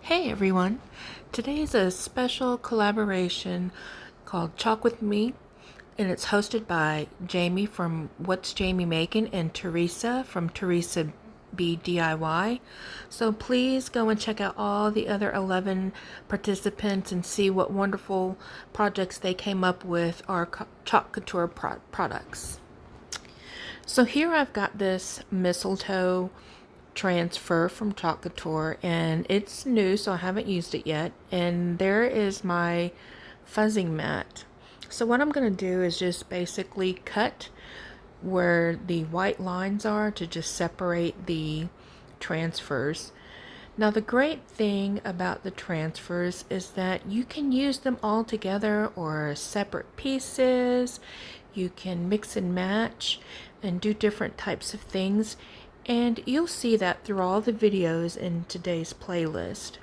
Hey everyone! Today is a special collaboration called Chalk with Me, and it's hosted by Jamie from What's Jamie Making and Teresa from Teresa B DIY. So please go and check out all the other 11 participants and see what wonderful projects they came up with, our Chalk Couture products. So here I've got this mistletoe transfer from Chalk Couture, and it's new, so I haven't used it yet. And there is my fuzzing mat. So what I'm going to do is just basically cut where the white lines are to just separate the transfers. Now the great thing about the transfers is that you can use them all together or separate pieces. You can mix and match and do different types of things. And you'll see that through all the videos in today's playlist.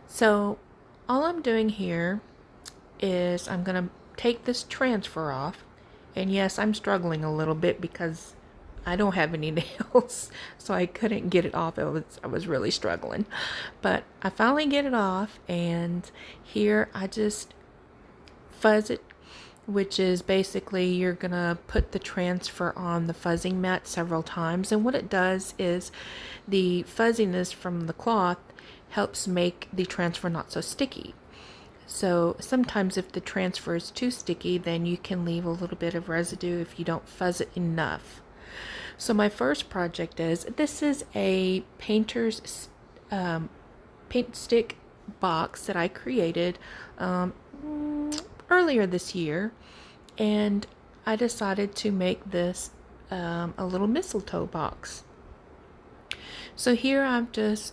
So all I'm doing here is I'm going to take this transfer off. And yes, I'm struggling a little bit because I don't have any nails, so I couldn't get it off. I was really struggling. But I finally get it off, and here I just fuzz it, which is basically you're gonna put the transfer on the fuzzing mat several times, and what it does is the fuzziness from the cloth helps make the transfer not so sticky. So sometimes if the transfer is too sticky, then you can leave a little bit of residue if you don't fuzz it enough. So my first project this is a painter's paint stick box that I created earlier this year, and I decided to make this a little mistletoe box. So here I'm just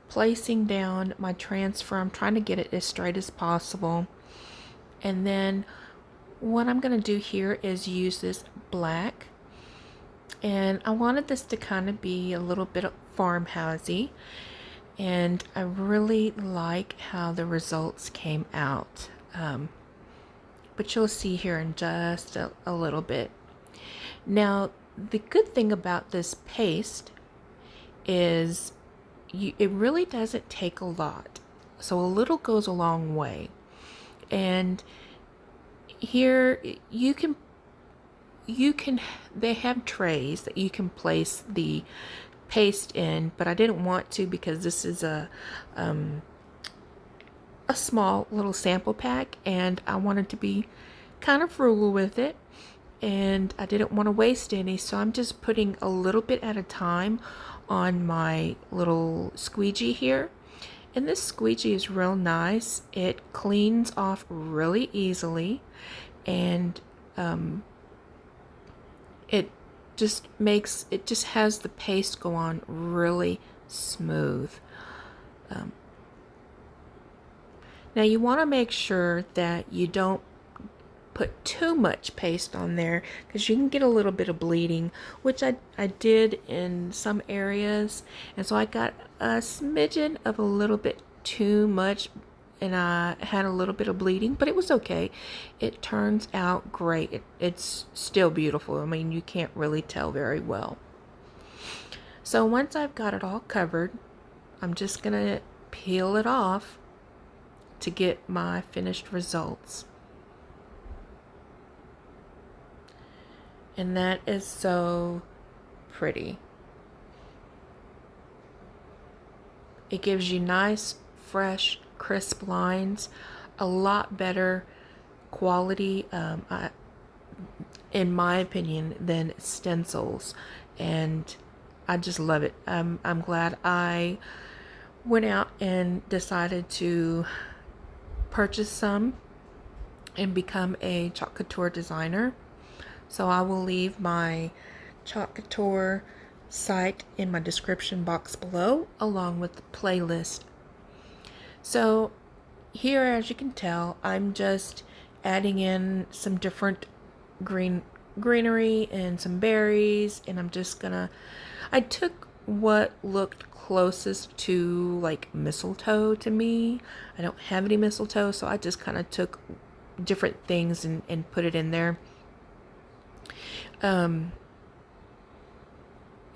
placing down my transfer. I'm trying to get it as straight as possible, and then what I'm going to do here is use this black, and I wanted this to kind of be a little bit farmhousey, and I really like how the results came out. But you'll see here in just a little bit. Now, the good thing about this paste is it really doesn't take a lot. So a little goes a long way. And here they have trays that you can place the paste in, but I didn't want to because this is a small little sample pack, and I wanted to be kind of frugal with it, and I didn't want to waste any, so I'm just putting a little bit at a time on my little squeegee here. And this squeegee is real nice. It cleans off really easily, and it just has the paste go on really smooth. Now you want to make sure that you don't put too much paste on there, because you can get a little bit of bleeding, which I did in some areas, and so I got a smidgen of a little bit too much, and I had a little bit of bleeding, but it was okay. It turns out great. It's still beautiful. I mean, you can't really tell very well. So once I've got it all covered, I'm just gonna peel it off to get my finished results. And that is so pretty. It gives you nice, fresh, crisp lines, a lot better quality, in my opinion, than stencils, and I just love it. I'm glad I went out and decided to purchase some and become a Chalk Couture designer. So I will leave my Chalk Couture site in my description box below, along with the playlist. So here, as you can tell, I'm just adding in some different greenery and some berries, and I'm just gonna, I took what looked closest to like mistletoe to me. I don't have any mistletoe, so I just kind of took different things and put it in there.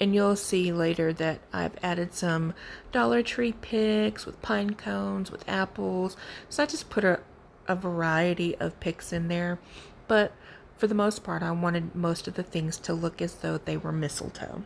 And you'll see later that I've added some Dollar Tree picks with pine cones, with apples. So I just put a variety of picks in there. But for the most part, I wanted most of the things to look as though they were mistletoe.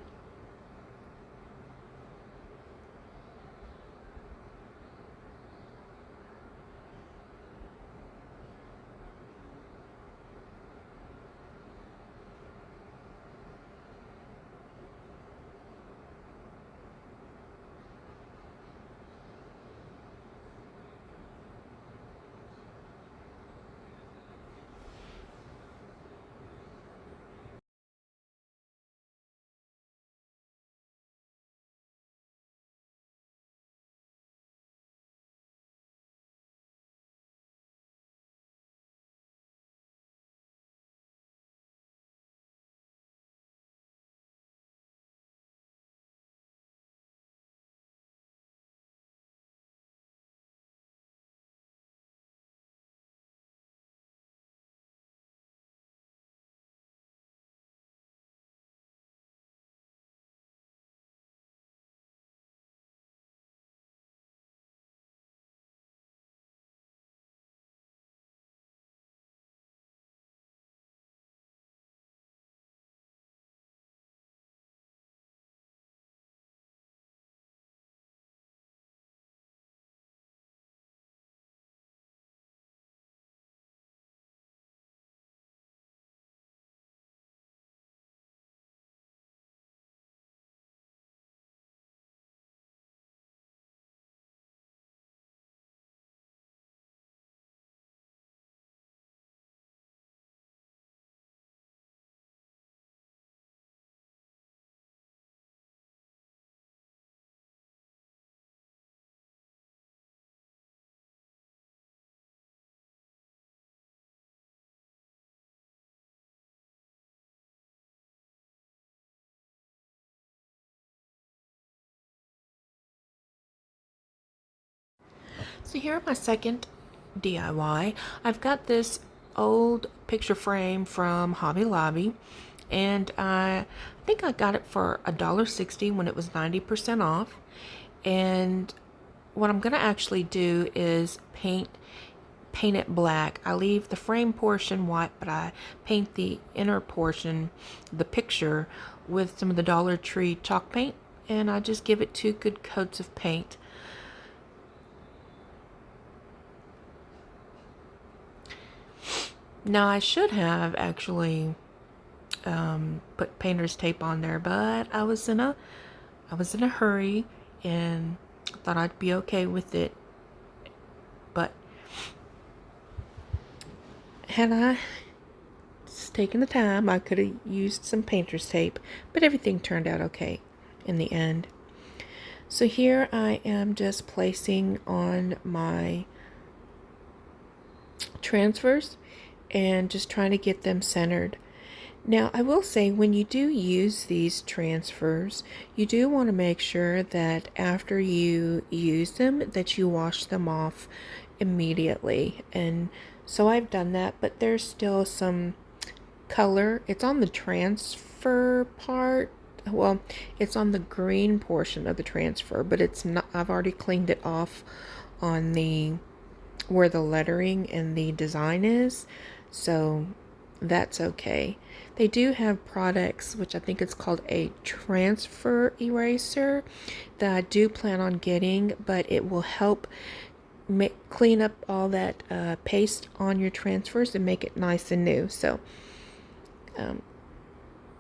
So here my second DIY. I've got this old picture frame from Hobby Lobby, and I think I got it for $1.60 when it was 90% off. And what I'm gonna actually do is paint it black. I leave the frame portion white, but I paint the inner portion, the picture, with some of the Dollar Tree chalk paint, and I just give it 2 good coats of paint. Now I should have actually put painter's tape on there, but I was in a hurry and thought I'd be okay with it. But had I just taken the time, I could have used some painter's tape, but everything turned out okay in the end. So here I am just placing on my transfers and just trying to get them centered. Now, I will say when you do use these transfers, you do want to make sure that after you use them, that you wash them off immediately. And so I've done that, but there's still some color. It's on the transfer part. Well, it's on the green portion of the transfer, but it's not. I've already cleaned it off on the where the lettering and the design is, so that's okay. They do have products, which I think it's called a transfer eraser, that I do plan on getting, but it will help clean up all that paste on your transfers and make it nice and new. So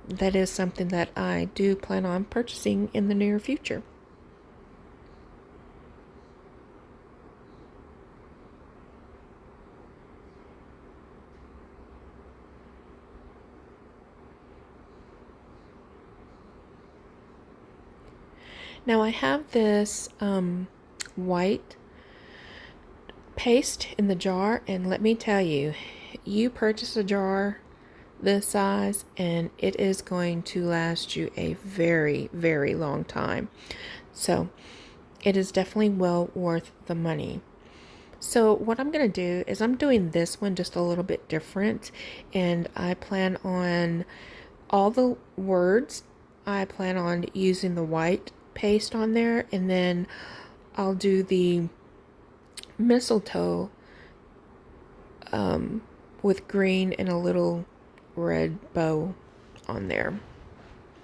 that is something that I do plan on purchasing in the near future. Now I have this white paste in the jar, and let me tell you, you purchase a jar this size and it is going to last you a very, very long time. So it is definitely well worth the money. So what I'm going to do is I'm doing this one just a little bit different, and I plan on all the words I plan on using the white paste on there, and then I'll do the mistletoe with green and a little red bow on there.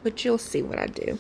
But you'll see what I do.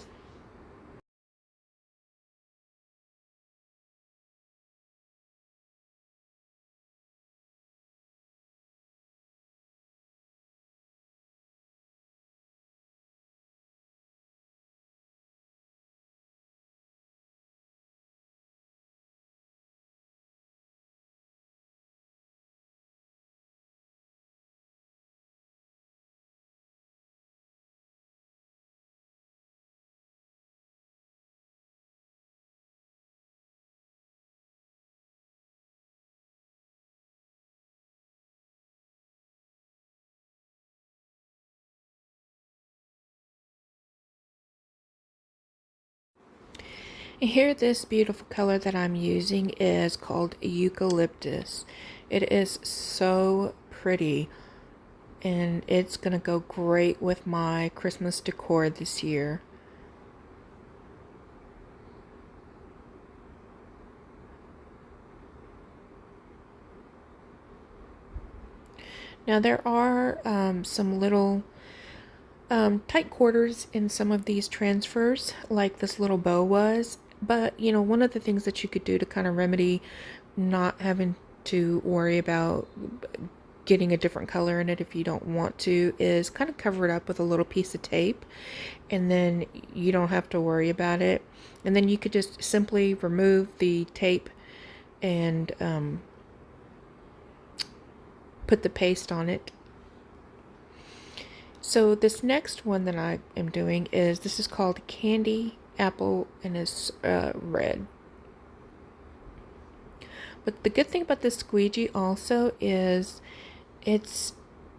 And here, this beautiful color that I'm using is called Eucalyptus. It is so pretty, and it's gonna go great with my Christmas decor this year. Now there are some little tight quarters in some of these transfers, like this little bow was. But, you know, one of the things that you could do to kind of remedy not having to worry about getting a different color in it if you don't want to is kind of cover it up with a little piece of tape, and then you don't have to worry about it. And then you could just simply remove the tape and put the paste on it. So this next one that I am doing this is called Candy Apple, and it's red. But the good thing about this squeegee also is it's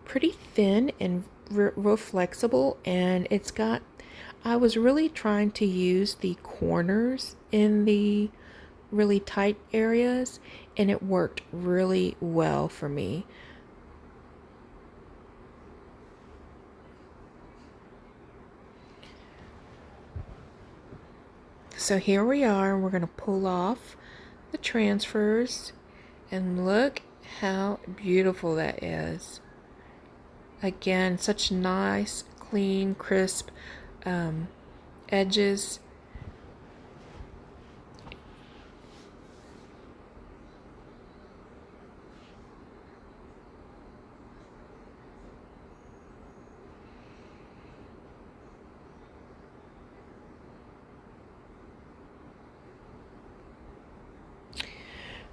pretty thin and real flexible, and it's got, I was really trying to use the corners in the really tight areas, and it worked really well for me. So here we are, we're going to pull off the transfers, and look how beautiful that is. Again, such nice, clean, crisp edges.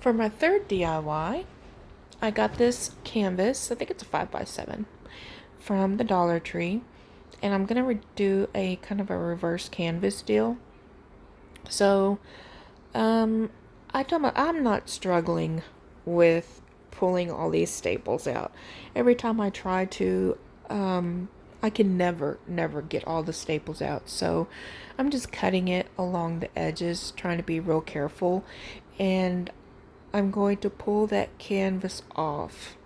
For my third DIY, I got this canvas, I think it's a 5x7, from the Dollar Tree, and I'm going to do a kind of a reverse canvas deal. So, I'm not struggling with pulling all these staples out. Every time I try to, I can never get all the staples out. So I'm just cutting it along the edges, trying to be real careful, and I'm going to pull that canvas off.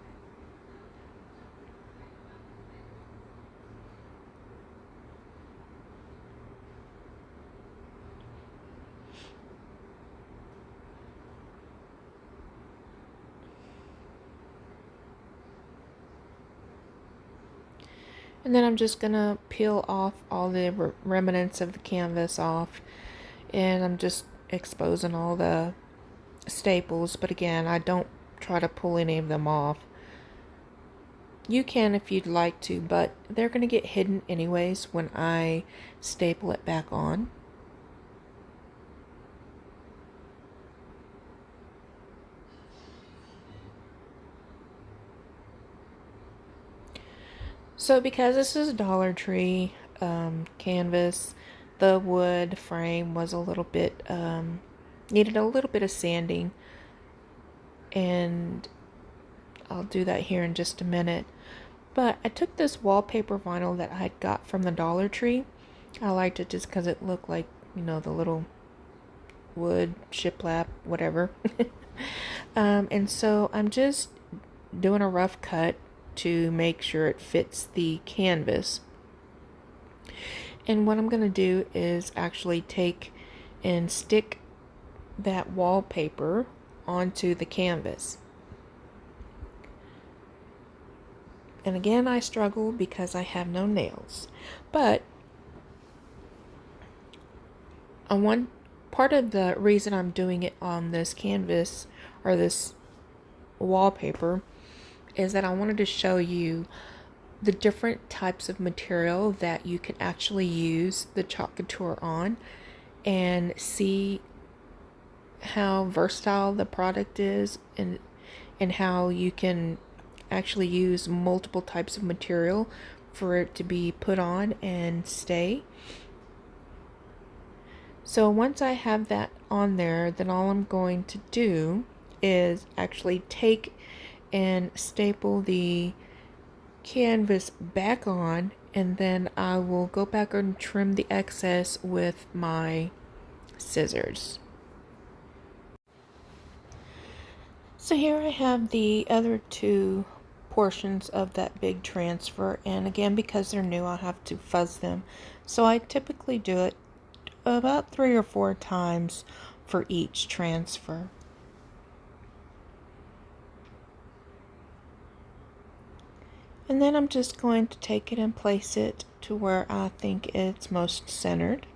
And then I'm just gonna peel off all the remnants of the canvas off, and I'm just exposing all the staples. But again, I don't try to pull any of them off. You can if you'd like to, but they're gonna get hidden anyways when I staple it back on. So because this is a Dollar Tree canvas, the wood frame was a little bit, needed a little bit of sanding, and I'll do that here in just a minute. But I took this wallpaper vinyl that I got from the Dollar Tree. I liked it just because it looked like, you know, the little wood shiplap, whatever. And so I'm just doing a rough cut to make sure it fits the canvas. And what I'm going to do is actually take and stick that wallpaper onto the canvas. And again, I struggle because I have no nails. But one part of the reason I'm doing it on this canvas or this wallpaper is that I wanted to show you the different types of material that you can actually use the chalk couture on, and see how versatile the product is, and how you can actually use multiple types of material for it to be put on and stay. So once I have that on there, then all I'm going to do is actually take and staple the canvas back on, and then I will go back and trim the excess with my scissors. So here I have the other two portions of that big transfer, and again, because they're new, I'll have to fuzz them. So I typically do it about 3 or 4 times for each transfer. And then I'm just going to take it and place it to where I think it's most centered.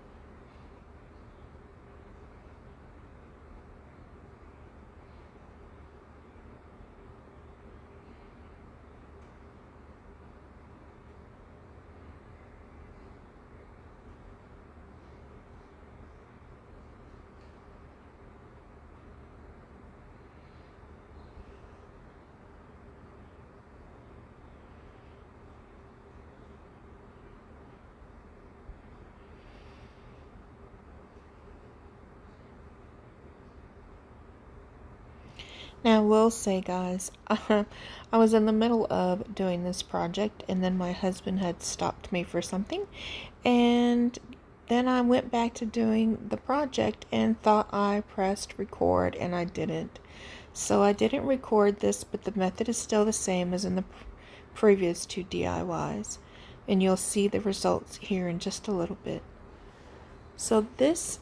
Now, I will say, guys, I was in the middle of doing this project, and then my husband had stopped me for something, and then I went back to doing the project and thought I pressed record, and I didn't. So I didn't record this, but the method is still the same as in the previous 2 DIYs, and you'll see the results here in just a little bit. So this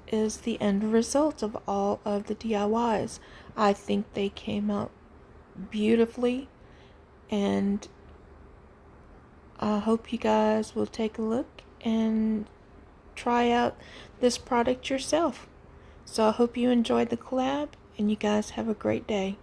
is the end result of all of the DIYs. I think they came out beautifully, and I hope you guys will take a look and try out this product yourself. So I hope you enjoyed the collab, and you guys have a great day.